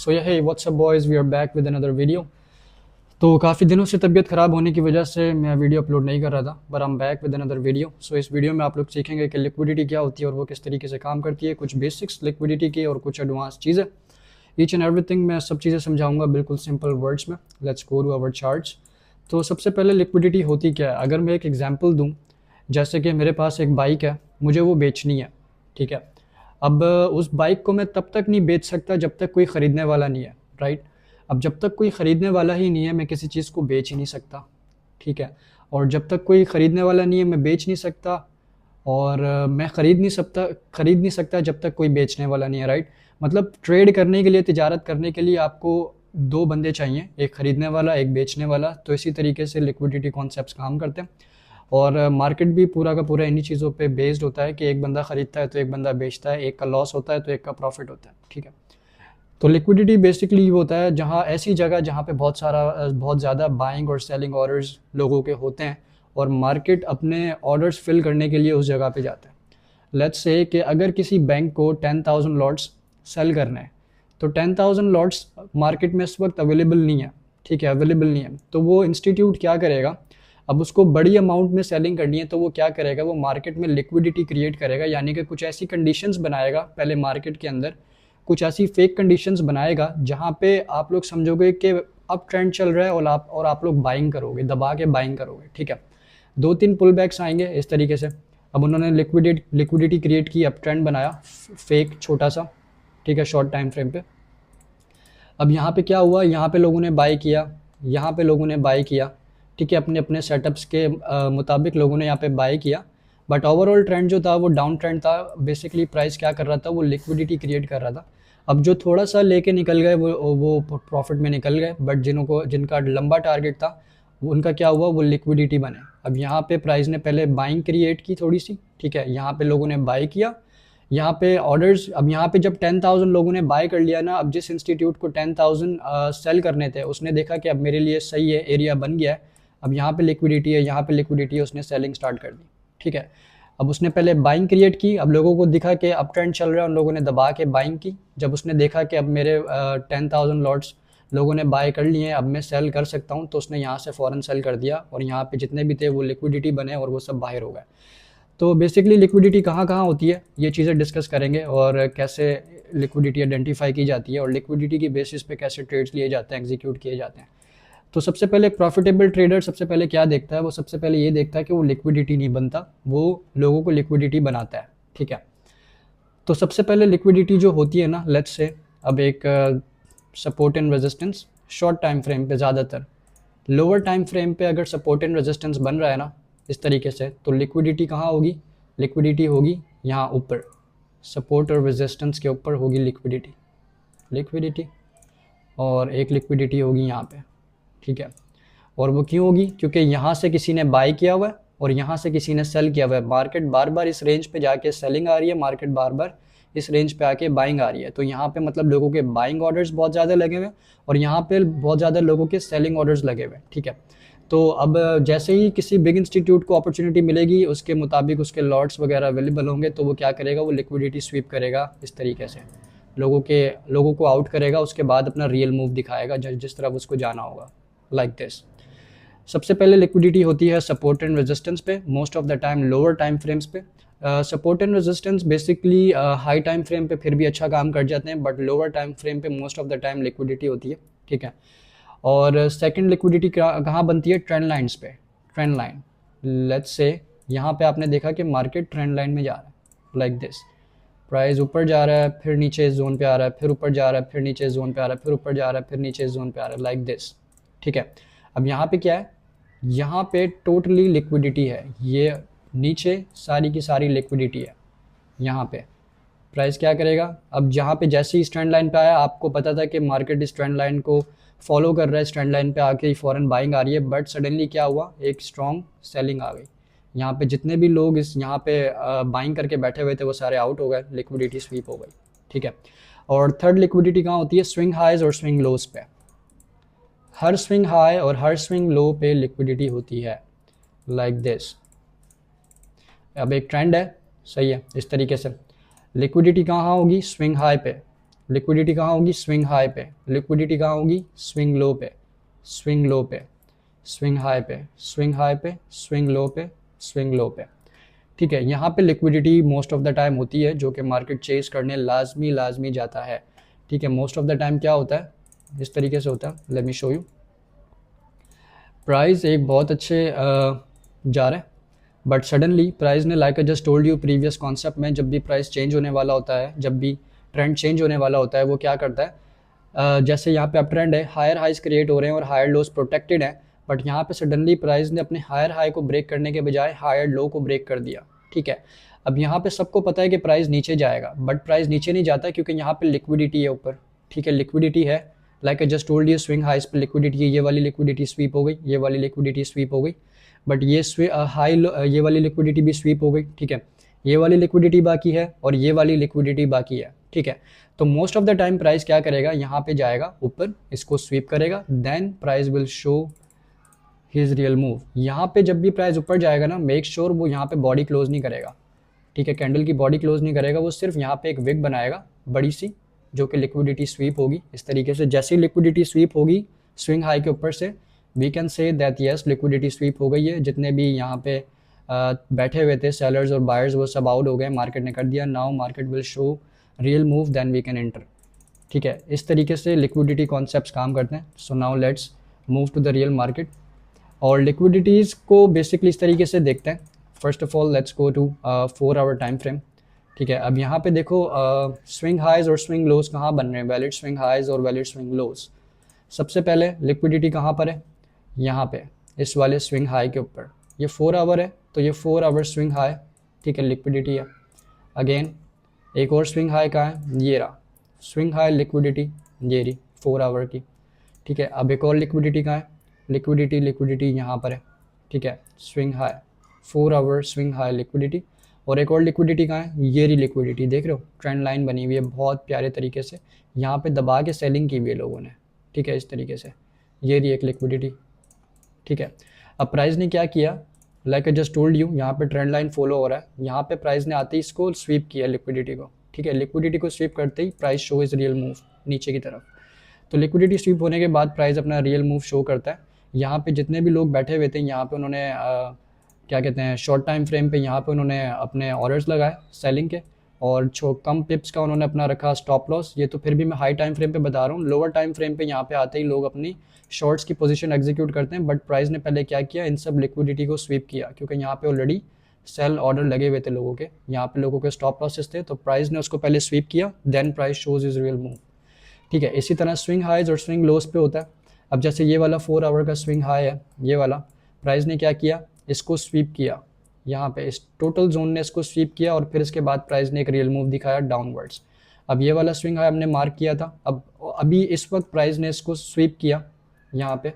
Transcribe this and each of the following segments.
So yeah hey what's up boys, we are back with another video. तो काफ़ी दिनों से तबीयत ख़राब होने की वजह से मैं वीडियो अपलोड नहीं कर रहा था, but I am back with another video. So इस वीडियो में आप लोग सीखेंगे कि लिक्विडिटी क्या होती है और वो किस तरीके से काम करती है, कुछ बेसिक्स लिक्विडिटी की और कुछ एडवांस चीज़ें। ईच एंड एवरीथिंग मैं सब चीज़ें समझाऊंगा बिल्कुल सिंपल वर्ड्स में। Let's go to our charts. तो सबसे पहले लिक्विडिटी होती क्या है, अगर मैं एक एग्जांपल दूं, जैसे कि मेरे पास एक बाइक है, मुझे वो बेचनी है, ठीक है। अब उस बाइक को मैं तब तक नहीं बेच सकता जब तक कोई ख़रीदने वाला नहीं है, राइट। अब जब तक कोई ख़रीदने वाला ही नहीं है, मैं किसी चीज़ को बेच ही नहीं सकता, ठीक है। और जब तक कोई ख़रीदने वाला नहीं है, मैं बेच नहीं सकता। और मैं ख़रीद नहीं सकता जब तक कोई बेचने वाला नहीं है, राइट। मतलब ट्रेड करने के लिए, तिजारत करने के लिए आपको दो बंदे चाहिए, एक ख़रीदने वाला, एक बेचने वाला। तो इसी तरीके से लिक्विडिटी कॉन्सेप्ट्स काम करते हैं। और मार्केट भी पूरा का पूरा इन्हीं चीज़ों पे बेस्ड होता है कि एक बंदा ख़रीदता है तो एक बंदा बेचता है, एक का लॉस होता है तो एक का प्रॉफिट होता है, ठीक है। तो लिक्विडिटी बेसिकली ये होता है जहाँ ऐसी जगह जहाँ पे बहुत ज़्यादा बाइंग और सेलिंग ऑर्डर्स लोगों के होते हैं और मार्केट अपने ऑर्डर्स फिल करने के लिए उस जगह पे जाता है। लेट्स से कि अगर किसी बैंक को 10,000 लॉट्स सेल करना है, तो 10,000 लॉट्स मार्केट में इस वक्त अवेलेबल नहीं है, ठीक है, अवेलेबल नहीं है। तो वो इंस्टीट्यूट क्या करेगा, अब उसको बड़ी अमाउंट में सेलिंग करनी है तो वो क्या करेगा, वो मार्केट में लिक्विडिटी क्रिएट करेगा, यानी कि कुछ ऐसी कंडीशंस बनाएगा पहले मार्केट के अंदर, कुछ ऐसी फेक कंडीशंस बनाएगा जहाँ पे आप लोग समझोगे कि अब ट्रेंड चल रहा है और आप लोग बाइंग करोगे, दबा के बाइंग करोगे, ठीक है। दो तीन पुल बैक्स आएंगे इस तरीके से। अब उन्होंने लिक्विडिटी क्रिएट की, अब ट्रेंड बनाया फेक छोटा सा, ठीक है, शॉर्ट टाइम फ्रेम पे। अब यहाँ पे क्या हुआ, यहाँ पे लोगों ने बाई किया, यहाँ पे लोगों ने बाई किया, ठीक है, अपने अपने सेटअप्स के मुताबिक लोगों ने यहाँ पे बाई किया। बट ओवरऑल ट्रेंड जो था वो डाउन ट्रेंड था। बेसिकली प्राइस क्या कर रहा था, वो लिक्विडिटी क्रिएट कर रहा था। अब जो थोड़ा सा लेके निकल गए वो प्रॉफिट में निकल गए, बट जिनका लंबा टारगेट था उनका क्या हुआ, वो लिक्विडिटी बने। अब यहाँ पे प्राइस ने पहले बाइंग क्रिएट की थोड़ी सी, ठीक है, यहाँ पे लोगों ने बाई किया, यहाँ पे ऑर्डर्स। अब यहाँ पे जब 10,000 लोगों ने बाय कर लिया ना, अब जिस इंस्टीट्यूट को 10,000 सेल करने थे उसने देखा कि अब मेरे लिए सही है, एरिया बन गया है, अब यहाँ पे लिक्विडिटी है, यहाँ पे लिक्विडिटी है, उसने सेलिंग स्टार्ट कर दी, ठीक है। अब उसने पहले बाइंग क्रिएट की, अब लोगों को दिखा कि अप ट्रेंड चल रहा है, उन लोगों ने दबा के बाइंग की। जब उसने देखा कि अब मेरे 10,000 लॉट्स लोगों ने बाय कर लिए हैं, अब मैं सेल कर सकता हूँ, तो उसने यहाँ से फ़ौरन सेल कर दिया और यहाँ पे जितने भी थे वो लिक्विडिटी बने और वो सब बाहर हो गए। तो बेसिकली लिक्विडिटी कहाँ कहाँ होती है, ये चीज़ें डिस्कस करेंगे, और कैसे लिक्विडिटी आइडेंटिफाई की जाती है और लिक्विडिटी की बेसिस पे कैसे ट्रेड्स लिए जाते हैं, एग्जीक्यूट किए जाते हैं। तो सबसे पहले एक प्रॉफिटेबल ट्रेडर सबसे पहले क्या देखता है, वो सबसे पहले ये देखता है कि वो लिक्विडिटी नहीं बनता, वो लोगों को लिक्विडिटी बनाता है, ठीक है। तो सबसे पहले लिक्विडिटी जो होती है ना, लेट्स से अब एक support and resistance short time frame पे, ज़्यादातर लोअर टाइम फ्रेम पे अगर सपोर्ट एंड रेजिस्टेंस बन रहा है ना इस तरीके से, तो लिक्विडिटी कहाँ होगी, लिक्विडिटी होगी यहाँ ऊपर, सपोर्ट और रेजिस्टेंस के ऊपर होगी लिक्विडिटी। और एक लिक्विडिटी होगी यहाँ पे, ठीक है। और वो क्यों होगी, क्योंकि यहाँ से किसी ने बाय किया हुआ है और यहाँ से किसी ने सेल किया हुआ है। मार्केट बार बार इस रेंज पे जाके सेलिंग आ रही है, मार्केट बार बार इस रेंज पे आके बाइंग आ रही है। तो यहाँ पे मतलब लोगों के बाइंग ऑर्डर्स बहुत ज़्यादा लगे हुए और यहाँ पे बहुत ज़्यादा लोगों के सेलिंग ऑर्डर्स लगे हुए, ठीक है। तो अब जैसे ही किसी बिग इंस्टीट्यूट को अपॉर्चुनिटी मिलेगी, उसके मुताबिक उसके लॉट्स वगैरह अवेलेबल होंगे, तो वो क्या करेगा, वो लिक्विडिटी स्वीप करेगा इस तरीके से, लोगों को आउट करेगा, उसके बाद अपना रियल मूव दिखाएगा जिस तरफ उसको जाना होगा, लाइक दिस। सबसे पहले लिक्विडिटी होती है सपोर्ट एंड रेजिस्टेंस पे, most of the time lower time frames पे। Support and resistance basically high time frame पे फिर भी अच्छा काम कर जाते हैं, बट लोअर टाइम फ्रेम पे most of the time liquidity होती है, ठीक है। और सेकंड लिक्विडिटी कहाँ बनती है, ट्रेंड लाइन्स पे। ट्रेंड लाइन, लेट्स से यहाँ पे आपने देखा कि मार्केट ट्रेंड लाइन में जा रहा है, लाइक दिस। प्राइस ऊपर जा रहा है, फिर नीचे इस जोन पे आ रहा है, फिर ऊपर जा रहा है, फिर नीचे इस जोन पे आ रहा है, फिर ऊपर जा रहा है, फिर नीचे इस जोन पे आ रहा है, लाइक दिस, ठीक है। अब यहाँ पे क्या है, यहाँ पे टोटली लिक्विडिटी है, ये नीचे सारी की सारी लिक्विडिटी है। यहाँ पे प्राइस क्या करेगा, अब जहाँ पे जैसे ही स्ट्रेंड लाइन पे आया, आपको पता था कि मार्केट इस ट्रेंड लाइन को फॉलो कर रहा है, स्ट्रेंड लाइन पे आके ही फ़ौरन बाइंग आ रही है, बट सडनली क्या हुआ, एक स्ट्रॉन्ग सेलिंग आ गई। यहाँ पे जितने भी लोग इस यहाँ पे बाइंग करके बैठे हुए थे वो सारे आउट हो गए, लिक्विडिटी स्वीप हो गई, ठीक है। और थर्ड लिक्विडिटी कहाँ होती है, स्विंग हाइज और स्विंग लोज पे। हर स्विंग हाई और हर स्विंग लो पे लिक्विडिटी होती है, लाइक दिस। अब एक ट्रेंड है, सही है, इस तरीके से लिक्विडिटी कहाँ होगी, स्विंग हाई पे, लिक्विडिटी कहाँ होगी, स्विंग हाई पे। लिक्विडिटी कहाँ होगी, स्विंग लो पे, स्विंग लो पे, स्विंग हाई पे, स्विंग हाई पे, स्विंग लो पे, स्विंग लो पे। ठीक है, यहाँ पे liquidity most of the time होती है जो कि मार्केट चेस करने लाजमी लाजमी जाता है। ठीक है, मोस्ट ऑफ द टाइम क्या होता है, इस तरीके से होता है। Let me show you. Price एक बहुत अच्छे जा रहा है, बट सडनली प्राइस ने, like I just told you previous concept में, जब भी प्राइस चेंज होने वाला होता है, जब भी ट्रेंड चेंज होने वाला होता है, वो क्या करता है, जैसे यहाँ पे अप ट्रेंड है, हायर हाइज क्रिएट हो रहे हैं और हायर लोज प्रोटेक्टेड है, बट यहाँ पे सडनली प्राइस ने अपने हायर हाई को ब्रेक करने के बजाय हायर लो को ब्रेक कर दिया। ठीक है, अब यहाँ पे सबको पता है कि प्राइस नीचे जाएगा, बट प्राइस नीचे नहीं जाता क्योंकि यहाँ पे लिक्विडिटी है ऊपर। ठीक है, लिक्विडिटी है, like I just told you swing highs पे लिक्विडिटी है, ये वाली लिक्विडिटी स्वीप हो गई, ये वाली लिक्विडिटी स्वीप हो गई, बट ये ये वाली लिक्विडिटी भी स्वीप हो गई। ठीक है, ये वाली लिक्विडिटी बाकी है और ये वाली लिक्विडिटी बाकी है। ठीक है, तो most of the time price क्या करेगा, यहाँ पे जाएगा ऊपर, इसको स्वीप करेगा, then price will show his real move. यहाँ पे जब भी प्राइस ऊपर जाएगा ना, मेक श्योर वो यहाँ पे बॉडी क्लोज नहीं करेगा। ठीक है, कैंडल की बॉडी क्लोज नहीं करेगा, वो सिर्फ यहाँ पे एक विग बनाएगा बड़ी सी, जो कि लिक्विडिटी स्वीप होगी इस तरीके से। जैसे ही लिक्विडिटी स्वीप होगी स्विंग हाई के ऊपर से, we can say that yes liquidity sweep हो गई है। जितने भी यहाँ पे बैठे हुए थे सेलर्स और बायर्स, वो सब आउट हो गए, मार्केट ने कर दिया। Now market will show real move, then we can enter. ठीक है, इस तरीके से लिक्विडिटी कॉन्सेप्ट्स काम करते हैं। So now let's move to the real market. और लिक्विडिटीज़ को बेसिकली इस तरीके से देखते हैं। First of all let's go to 4 hour time frame. ठीक है, अब यहाँ पे देखो स्विंग हाइज और स्विंग लोज कहाँ बन रहे हैं, वैलिड स्विंग हाइज और वैलिड स्विंग लोज। सबसे पहले लिक्विडिटी कहाँ पर है, यहाँ पे इस वाले स्विंग हाई के ऊपर। ये 4 आवर है तो ये 4 आवर स्विंग हाई। ठीक है, लिक्विडिटी है। अगेन एक और स्विंग हाई कहाँ है, ये रहा स्विंग हाई लिक्विडिटी, ये रही 4 आवर की। ठीक है, अब एक और लिक्विडिटी कहाँ है, लिक्विडिटी यहाँ पर है। ठीक है, swing high 4 hour swing high liquidity. और एक और लिक्विडिटी कहाँ है, ये रही लिक्विडिटी, देख रहे हो ट्रेंड लाइन बनी हुई है बहुत प्यारे तरीके से, यहाँ पे दबा के सेलिंग की हुई है लोगों ने। ठीक है, इस तरीके से ये रही एक लिक्विडिटी। ठीक है, अब प्राइस ने क्या किया, like I just told you, यहाँ पे ट्रेंड लाइन फॉलो हो रहा है, यहाँ पे प्राइस ने आते ही इसको स्वीप किया लिक्विडिटी को। ठीक है, लिक्विडिटी को स्वीप करते ही price show is real move नीचे की तरफ। तो लिक्विडिटी स्वीप होने के बाद प्राइस अपना रियल मूव शो करता है। यहाँ पे जितने भी लोग बैठे हुए थे, यहाँ पे उन्होंने क्या कहते हैं, शॉर्ट टाइम फ्रेम पे यहाँ पे उन्होंने अपने ऑर्डर्स लगाए सेलिंग के, और कम पिप्स का उन्होंने अपना रखा स्टॉप लॉस। ये तो फिर भी मैं हाई टाइम फ्रेम पे बता रहा हूँ, लोअर टाइम फ्रेम पे यहाँ पे आते ही लोग अपनी शॉर्ट्स की पोजीशन एग्जीक्यूट करते हैं। बट प्राइस ने पहले क्या किया, इन सब लिक्विडिटी को स्वीप किया, क्योंकि यहाँ पे ऑलरेडी सेल ऑर्डर लगे हुए थे लोगों के, यहाँ पे लोगों के स्टॉप लॉसेस थे, तो प्राइस ने उसको पहले स्वीप किया, then price shows is real move. ठीक है, इसी तरह स्विंग हाइज और स्विंग लोस पे होता है। अब जैसे ये वाला 4 आवर का स्विंग हाई है, ये वाला प्राइस ने क्या किया, इसको स्वीप किया, यहाँ पे इस टोटल जोन ने इसको स्वीप किया, और फिर इसके बाद प्राइस ने एक रियल मूव दिखाया डाउनवर्ड्स। अब ये वाला स्विंग हाई हमने मार्क किया था, अब अभी इस वक्त प्राइस ने इसको स्वीप किया, यहाँ पे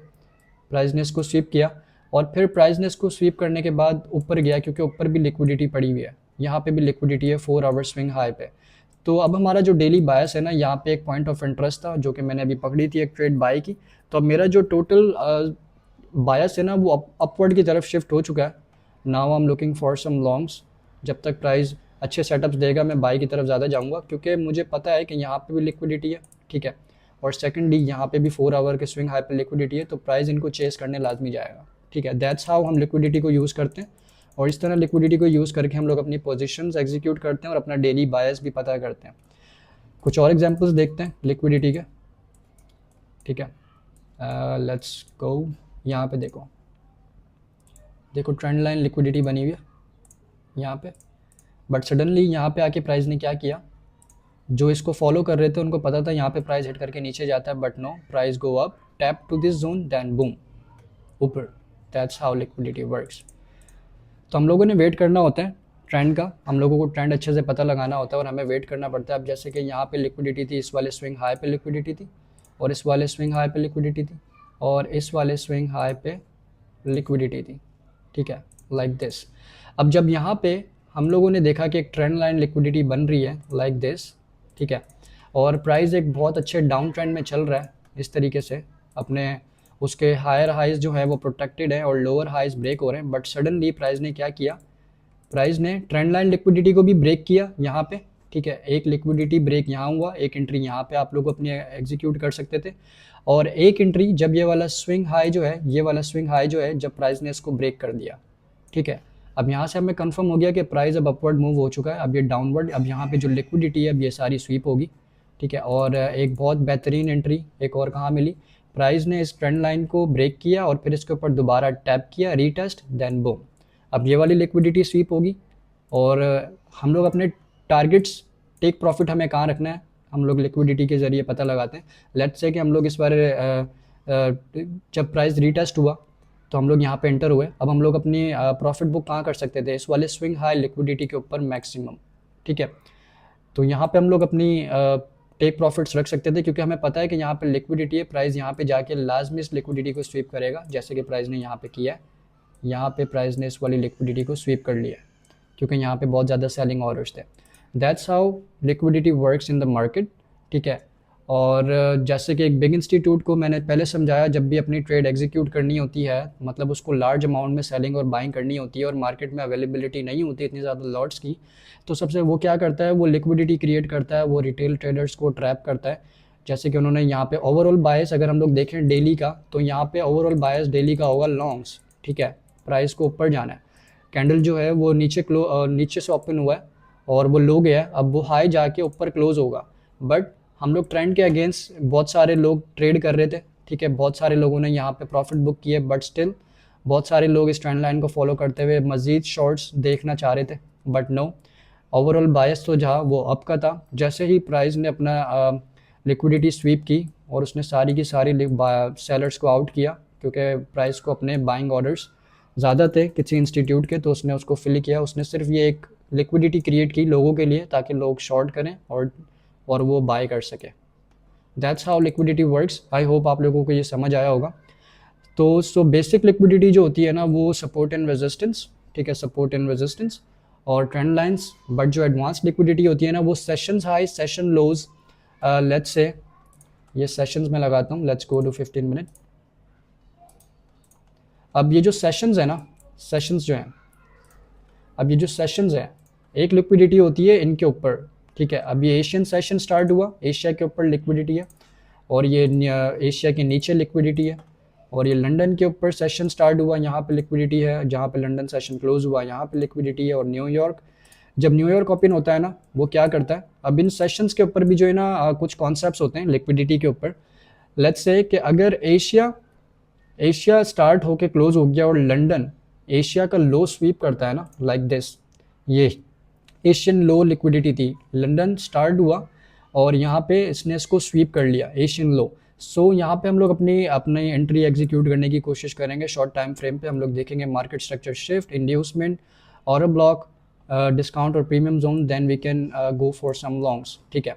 प्राइस ने इसको स्वीप किया, और फिर प्राइस ने इसको स्वीप करने के बाद ऊपर गया, क्योंकि ऊपर भी लिक्विडिटी पड़ी हुई है, यहाँ पे भी लिक्विडिटी है 4 आवर स्विंग हाई पे। तो अब हमारा जो डेली बायस है ना, यहाँ पे एक पॉइंट ऑफ इंटरेस्ट था जो कि मैंने अभी पकड़ी थी एक ट्रेड बाय की, तो अब मेरा जो टोटल बायस है ना, वो अपवर्ड की तरफ शिफ्ट हो चुका है। Now I am looking for some longs. जब तक प्राइस अच्छे सेटअप्स देगा मैं बाई की तरफ ज़्यादा जाऊँगा, क्योंकि मुझे पता है कि यहाँ पे भी लिक्विडिटी है। ठीक है, और सेकेंडली यहाँ पे भी 4 आवर के स्विंग हाई पे लिक्विडिटी है, तो प्राइस इनको चेस करने लाजमी जाएगा। ठीक है, दैट्स हाउ हम लिक्विडिटी को यूज़ करते हैं, और इस तरह लिक्विडिटी को यूज़ करके हम लोग अपनी पोजीशंस एग्जीक्यूट करते हैं और अपना डेली बायस भी पता करते हैं। कुछ और एग्जांपल्स देखते हैं लिक्विडिटी के। ठीक है, लेट्स गो। यहाँ पे देखो ट्रेंड लाइन लिक्विडिटी बनी हुई है यहाँ पे, बट सडनली यहाँ पे आके प्राइस ने क्या किया, जो इसको फॉलो कर रहे थे उनको पता था यहाँ पे प्राइस हिट करके नीचे जाता है, but no, price go up, tap to this zone, then boom ऊपर। That's how liquidity works. तो हम लोगों ने वेट करना होता है ट्रेंड का, हम लोगों को ट्रेंड अच्छे से पता लगाना होता है और हमें वेट करना पड़ता है। अब जैसे कि यहाँ पे लिक्विडिटी थी, इस वाले स्विंग हाई पे लिक्विडिटी थी, और इस वाले स्विंग हाई पे लिक्विडिटी थी, और इस वाले स्विंग हाई पे लिक्विडिटी थी। ठीक है, लाइक दिस। अब जब यहाँ पे हम लोगों ने देखा कि एक ट्रेंड लाइन लिक्विडिटी बन रही है लाइक दिस, ठीक है, और प्राइस एक बहुत अच्छे डाउन ट्रेंड में चल रहा है इस तरीके से, अपने उसके हायर हाइज जो है वो प्रोटेक्टेड है और लोअर हाइज ब्रेक हो रहे हैं, बट सडनली प्राइस ने क्या किया, प्राइस ने ट्रेंड लाइन लिक्विडिटी को भी ब्रेक किया यहाँ पे। ठीक है, एक लिक्विडिटी ब्रेक यहाँ हुआ, एक एंट्री यहाँ पे आप लोग अपनी एग्जीक्यूट कर सकते थे, और एक एंट्री जब ये वाला स्विंग हाई जो है, ये वाला स्विंग हाई जो है जब प्राइस ने इसको ब्रेक कर दिया। ठीक है, अब यहाँ से हमें कंफर्म हो गया कि प्राइस अब अपवर्ड मूव हो चुका है, अब ये डाउनवर्ड, अब यहाँ पे जो लिक्विडिटी है अब ये सारी स्वीप होगी। ठीक है, और एक बहुत बेहतरीन एंट्री एक और कहाँ मिली, प्राइस ने इस ट्रेंड लाइन को ब्रेक किया और फिर इसके ऊपर दोबारा टैप किया, रीटेस्ट, देन बूम, अब ये वाली लिक्विडिटी स्वीप होगी। और हम लोग अपने टारगेट्स, टेक प्रॉफिट हमें कहाँ रखना है, हम लोग लिक्विडिटी के ज़रिए पता लगाते हैं। लेट्स से कि हम लोग इस बार जब प्राइस रीटेस्ट हुआ तो हम लोग यहाँ पे एंटर हुए, अब हम लोग अपनी प्रॉफिट बुक कहाँ कर सकते थे, इस वाले स्विंग हाई लिक्विडिटी के ऊपर मैक्सिमम। ठीक है, तो यहाँ पे हम लोग अपनी टेक प्रॉफिट्स रख सकते थे, क्योंकि हमें पता है कि यहाँ पे लिक्विडिटी है, प्राइस यहाँ पे जाके लाजमी इस लिक्विडिटी को स्वीप करेगा, जैसे कि प्राइस ने यहाँ पे किया है, यहाँ पे प्राइस ने इस वाली लिक्विडिटी को स्वीप कर लिया है, क्योंकि यहाँ पे बहुत ज़्यादा सेलिंग ऑर्डर्स थे। That's how liquidity works in the market. ठीक है, और जैसे कि एक बिग इंस्टीट्यूट को मैंने पहले समझाया, जब भी अपनी ट्रेड एग्जीक्यूट करनी होती है, मतलब उसको लार्ज अमाउंट में सेलिंग और बाइंग करनी होती है और मार्केट में अवेलेबिलिटी नहीं होती इतनी ज़्यादा लॉट्स की, तो सबसे वो क्या करता है, वो लिक्विडिटी क्रिएट करता है, वो रिटेल ट्रेडर्स को ट्रैप करता है। जैसे कि उन्होंने यहाँ पे ओवरऑल बायस अगर हम लोग देखें डेली का, तो यहाँ पे ओवरऑल बायस डेली का होगा लॉन्ग्स। ठीक है, प्राइस को ऊपर जाना है, कैंडल जो है वो नीचे से ओपन हुआ है और वो लो गया है, अब वो हाई जाके ऊपर क्लोज होगा, बट हम लोग ट्रेंड के अगेंस्ट बहुत सारे लोग ट्रेड कर रहे थे। ठीक है, बहुत सारे लोगों ने यहाँ पे प्रॉफिट बुक किए, बट स्टिल बहुत सारे लोग इस ट्रेंड लाइन को फॉलो करते हुए मज़ीद शॉर्ट्स देखना चाह रहे थे, बट नो, ओवरऑल बायस तो जहाँ वो अप का था। जैसे ही प्राइस ने अपना लिक्विडिटी स्वीप की और उसने सारी की सारी सेलर्स को आउट किया, क्योंकि प्राइस को अपने बाइंग ऑर्डर्स ज़्यादा थे किसी इंस्टीट्यूट के, तो उसने उसको फिल किया, उसने सिर्फ ये एक लिक्विडिटी क्रिएट की लोगों के लिए ताकि लोग शॉर्ट करें और वो बाय कर सके। That's how liquidity works. I hope आप लोगों को ये समझ आया होगा। तो बेसिक लिक्विडिटी जो होती है ना, वो सपोर्ट एंड रेजिस्टेंस, ठीक है, सपोर्ट एंड रेजिस्टेंस और ट्रेंड लाइंस। बट जो एडवांस लिक्विडिटी होती है ना, वो sessions high, session lows, let's say ये सेशंस में लगाता हूँ, लेट्स गो टू 15 मिनट। अब ये जो सेशंस है ना, सेशंस जो हैं, अब ये जो सेशंस हैं, एक लिक्विडिटी होती है इनके ऊपर। ठीक है, अब ये एशियन सेशन स्टार्ट हुआ, एशिया के ऊपर लिक्विडिटी है, और ये एशिया के नीचे लिक्विडिटी है, और ये लंदन के ऊपर सेशन स्टार्ट हुआ, यहाँ पे लिक्विडिटी है, जहाँ पे लंदन सेशन क्लोज हुआ यहाँ पे लिक्विडिटी है, और न्यूयॉर्क, जब न्यूयॉर्क ओपन होता है ना, वो क्या करता है, अब इन सेशंस के ऊपर भी जो है ना कुछ कॉन्सेप्ट्स होते हैं लिक्विडिटी के ऊपर। लेट्स से कि अगर एशिया स्टार्ट होके क्लोज हो गया और लंदन एशिया का लो स्वीप करता है ना, लाइक दिस, ये एशियन लो लिक्विडिटी थी, लंदन स्टार्ट हुआ और यहाँ पे इसने इसको स्वीप कर लिया, एशियन लो। सो यहाँ पे हम लोग अपनी एंट्री एग्जीक्यूट करने की कोशिश करेंगे। शॉर्ट टाइम फ्रेम पे हम लोग देखेंगे market structure shift, inducement, order block, discount और premium zone, then we can go for some longs. ठीक है,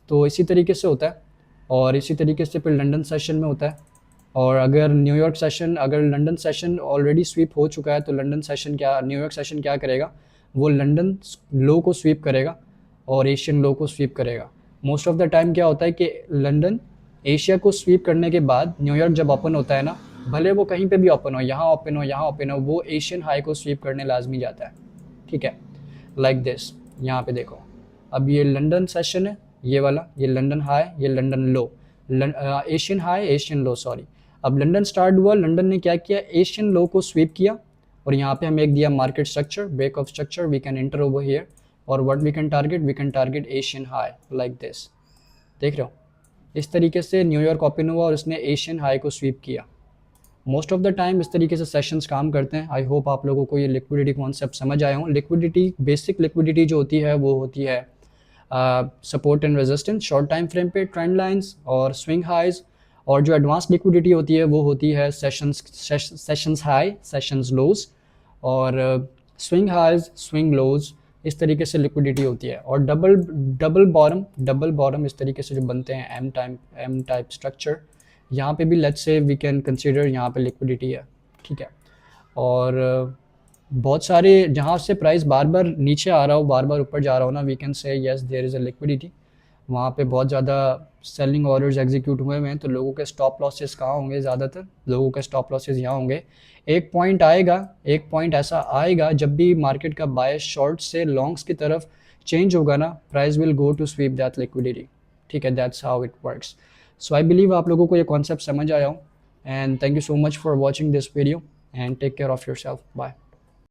तो इसी तरीके से होता है, और इसी तरीके से फिर लंदन सेशन में होता है। और अगर लंदन सेशन ऑलरेडी स्वीप हो चुका है, तो न्यूयॉर्क सेशन क्या करेगा, वो लंदन लो को स्वीप करेगा और एशियन लो को स्वीप करेगा। मोस्ट ऑफ द टाइम क्या होता है कि लंदन एशिया को स्वीप करने के बाद न्यूयॉर्क जब ओपन होता है ना, भले वो कहीं पे भी ओपन हो, यहाँ ओपन हो, यहाँ ओपन हो, वो एशियन हाई को स्वीप करने लाजमी जाता है। ठीक है, लाइक दिस, यहाँ पे देखो, अब ये लंदन सेशन है, ये वाला, ये लंदन हाई, ये लंदन लो, एशियन हाई, एशियन लो, सॉरी। अब लंदन स्टार्ट हुआ, लंदन ने क्या किया, एशियन लो को स्वीप किया, और यहाँ पे हमें एक दिया market structure, break of structure, we can enter over here, और what we can target Asian high, like this, देख रहे हो, इस तरीके से न्यूयॉर्क ओपन हुआ और उसने एशियन हाई को स्वीप किया। मोस्ट ऑफ द टाइम इस तरीके से सेशंस काम करते हैं। आई होप आप लोगों को ये लिक्विडिटी कॉन्सेप्ट समझ आए हों। लिक्विडिटी, बेसिक लिक्विडिटी जो होती है वो होती है support and resistance short time frame पे, ट्रेंड लाइंस और स्विंग हाइज, और जो एडवांस लिक्विडिटी होती है वो होती है सेशंस हाई, सेशंस लोज, और स्विंग हाइज, स्विंग लोज, इस तरीके से लिक्विडिटी होती है। और डबल बॉटम इस तरीके से जो बनते हैं, एम टाइप स्ट्रक्चर, यहाँ पे भी let's say we can consider यहाँ पे लिक्विडिटी है। ठीक है, और बहुत सारे जहाँ से प्राइस बार बार नीचे आ रहा हो, बार बार ऊपर जा रहा हो ना, we can say yes there is a liquidity. वहाँ पे बहुत ज़्यादा सेलिंग ऑर्डर्स एग्जीक्यूट हुए हैं, तो लोगों के स्टॉप लॉसेस कहाँ होंगे, ज़्यादातर लोगों के स्टॉप लॉसेस यहाँ होंगे। एक पॉइंट ऐसा आएगा जब भी मार्केट का बायस शॉर्ट से लॉन्ग्स की तरफ चेंज होगा ना, price will go to sweep that liquidity. ठीक है, that's how it works. So I believe आप लोगों को ये कॉन्सेप्ट समझ आया हो, and thank you so much for watching this video and take care of yourself. Bye.